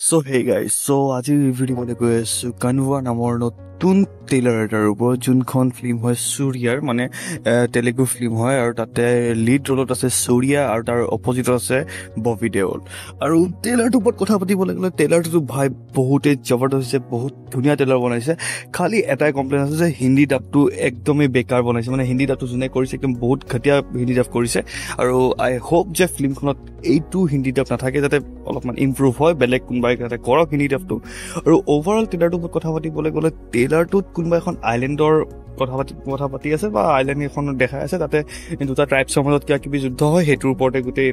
So hey guys, so আজি video মতে গৈ আছো কানভা নামৰ নতুন ট্ৰেইলাৰ এটাৰ ওপৰত যোনখন ফিল্ম হয় সূৰ্যাৰ মানে তেলেগু ফিল্ম হয় আৰু তাতে লিড ৰোলত আছে সূৰ্যা আৰু তাৰ অপজিটত আছে ববি দেওল আৰু ট্ৰেইলাৰটোৰ ওপৰত কথা পাতিবলৈ গ'লে ট্ৰেইলাৰটো ভাই বহুতে জবৰদস্ত হৈছে, বহুত ধুনীয়া ট্ৰেইলাৰ বনাইছে। খালি এটাই কমপ্লেইন আছে যে হিন্দী ডাবটো একদমই বেকাৰ বনাইছে, মানে হিন্দী ডাবটো যোনে কৰিছে একদম বহুত ঘটিয়া হিন্দী ডাব কৰিছে আৰু আই হোপ যে ফিল্মখনত এইটো হিন্দী ডাব নাথাকে, যাতে অলপমান ইম্প্ৰুভ হয়, বেলেগ কোনোবাই যাতে কৰক হিন্দী ডাবটো। আৰু অভাৰঅল ট্ৰেইলাৰটোৰ ওপৰত কথা পাতিবলৈ গ'লে ট্ৰেইলাৰটোত কোনোবা এখন আইলেণ্ডৰ কথা পাতি আছে বা আইলেণ্ড এখন দেখাই আছে, তাতে দুটা ট্ৰাইবছৰ মাজত কিবা কিবি যুদ্ধ হয়, সেইটোৰ ওপৰতে গোটেই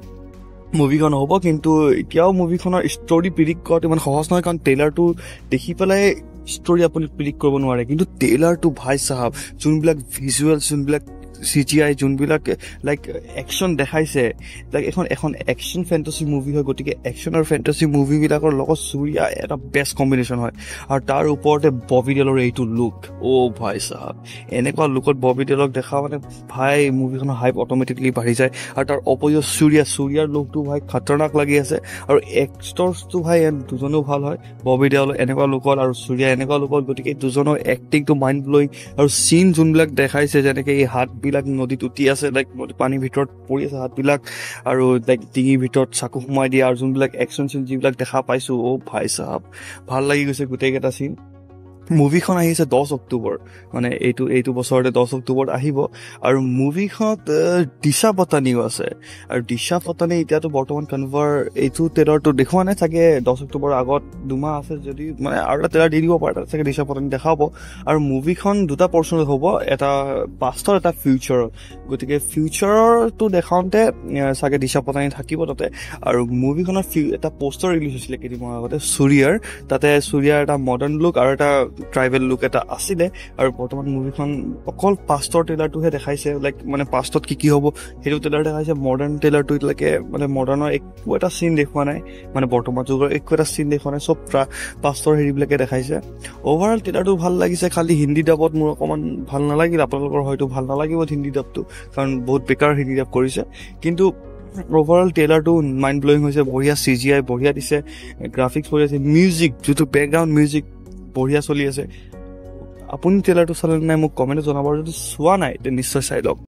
মুভিখন হ'ব। কিন্তু এতিয়াও মুভিখনৰ ষ্টৰি প্ৰিডিক্ট কৰাটো ইমান সহজ নহয়, কাৰণ ট্ৰেইলাৰটো দেখি পেলাই ষ্টৰি আপুনি প্ৰিডিক্ট কৰিব নোৱাৰে। কিন্তু ট্ৰেইলাৰটো ভাই চাহাব, যোনবিলাক ভিজুৱেলছ, যোনবিলাক CGI, যোনবিলাক লাইক একশ্যন দেখাইছে, লাইক এখন একশ্যন ফেণ্টাচি মুভি হয়, গতিকে একশ্যন আৰু ফেণ্টাচি মুভিবিলাকৰ লগত সূৰ্যা এটা বেষ্ট কম্বিনেশ্যন হয়। আৰু তাৰ ওপৰতে ববি দেওলৰ এইটো লুক, ভাই চাহাব, এনেকুৱা লুকত ববি দেওলক দেখা মানে ভাই মুভিখনৰ হাইপ অট'মেটিকলি বাঢ়ি যায়। আৰু তাৰ অপজিট সূৰ্যাৰ লুকটো ভাই খতৰনাক লাগি আছে। আৰু এক্টৰ্ছটো ভাই দুজনেও ভাল হয়, ববি দেওল এনেকুৱা লুকত আৰু সূৰ্যা এনেকুৱা লুকত, গতিকে দুজনৰ এক্টিংটো মাইণ্ড ব্লয়িং। আৰু চিন যোনবিলাক দেখাইছে, যেনেকে এই হাতবিলাক নদীত উটি আছে, লাইক পানীৰ ভিতৰত পৰি আছে হাতবিলাক, আৰু লাইক ডিঙিৰ ভিতৰত চাকু সোমাই দিয়ে, আৰু যোনবিলাক একশ্যন চিন যিবিলাক দেখা পাইছো, ভাই চাহাব ভাল লাগি গৈছে গোটেইকেইটা চিন। মুভিখন আহিছে 10 অক্টোবৰ, মানে এইটো বছৰতে 10 অক্টোবৰত আহিব। আৰু মুভিখনত দিশা পাটানীও আছে, আৰু দিশা পাটানী এতিয়াতো বৰ্তমান কানভাৰ এইটো ট্ৰেইলাৰটো দেখুওৱা নাই চাগে, 10 অক্টোবৰৰ আগত 2 মাহ আছে যদি মানে আৰু এটা ট্ৰেইলাৰ দি দিব পাৰে, তাত চাগে দিশা পাটানী দেখাব। আৰু মুভিখন দুটা পৰ্চনত হ'ব, এটা পাষ্টৰ এটা ফিউচাৰৰ, গতিকে ফিউচাৰটো দেখাওঁতে চাগে দিশা পাটানী থাকিব তাতে। আৰু মুভিখনৰ এটা পোষ্টাৰ ৰিলিজ হৈছিলে কেইদিনমানৰ আগতে সূৰ্যাৰ, তাতে সূৰ্যাৰ এটা মডাৰ্ণ লুক আৰু এটা ট্ৰাইবেল লুক এটা আছিলে। আৰু বৰ্তমান মুভিখন অকল পাষ্টৰ ট্ৰেইলাৰটোহে দেখাইছে, লাইক মানে পাষ্টত কি হ'ব সেইটো ট্ৰেইলাৰ দেখাইছে। মডাৰ্ণ ট্ৰেইলাৰটো এতিয়ালৈকে মানে মডাৰ্ণৰ একো এটা চিন দেখুওৱা নাই, মানে বৰ্তমান যুগৰ একো এটা চিন দেখুওৱা নাই, চব পাষ্টৰ হেৰিবিলাকে দেখাইছে। অভাৰঅল ট্ৰেইলাৰটো ভাল লাগিছে, খালি হিন্দী ডাবত মোৰ অকণমান ভাল নালাগিল, আপোনালোকৰ হয়তো ভাল নালাগিব হিন্দী ডাবটো, কাৰণ বহুত বেকাৰ হিন্দী ডাব কৰিছে। কিন্তু অভাৰঅল ট্ৰেইলাৰটো মাইণ্ড ব্লয়িং হৈছে, বঢ়িয়া CGI বঢ়িয়া দিছে, গ্ৰাফিক্স বঢ়িয়া আছে, মিউজিক যোনটো বেকগ্ৰাউণ্ড মিউজিক বঢ়িয়া চলি আছে। আপুনি ট্ৰেইলাৰটো চালে নাই মোক কমেণ্টত জনাব, যদি চোৱা নাই তে নিশ্চয় চাই লওক।